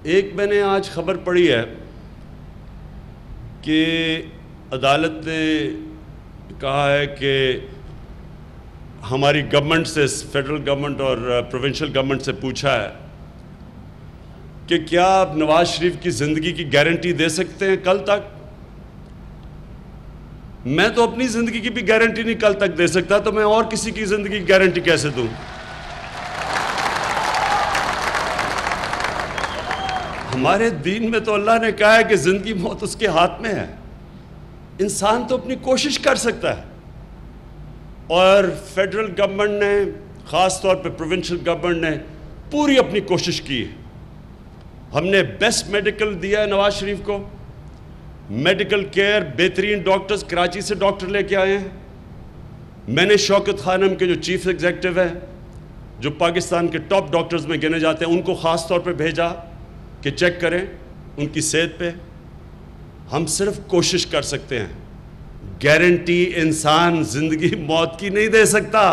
ایک میں نے آج خبر پڑھی ہے کہ عدالت نے کہا ہے کہ ہماری گورنمنٹ سے، فیڈرل گورنمنٹ اور پروونشل گورنمنٹ سے پوچھا ہے کہ کیا آپ نواز شریف کی زندگی کی گارنٹی دے سکتے ہیں کل تک؟ میں تو اپنی زندگی کی بھی گارنٹی نہیں کل تک دے سکتا، تو میں اور کسی کی زندگی کی گارنٹی کیسے دوں؟ ہمارے دین میں تو اللہ نے کہا ہے کہ زندگی موت اس کے ہاتھ میں ہے۔ انسان تو اپنی کوشش کر سکتا ہے، اور فیڈرل گورنمنٹ نے، خاص طور پہ پروونشل گورنمنٹ نے پوری اپنی کوشش کی ہے۔ ہم نے بیسٹ میڈیکل دیا ہے نواز شریف کو، میڈیکل کیئر، بہترین ڈاکٹرز کراچی سے ڈاکٹر لے کے آئے ہیں۔ میں نے شوکت خانم کے جو چیف ایگزیکٹو ہیں، جو پاکستان کے ٹاپ ڈاکٹرز میں گنے جاتے ہیں، ان کو خاص طور پہ بھیجا کہ چیک کریں ان کی صحت پہ۔ ہم صرف کوشش کر سکتے ہیں، گارنٹی انسان زندگی موت کی نہیں دے سکتا۔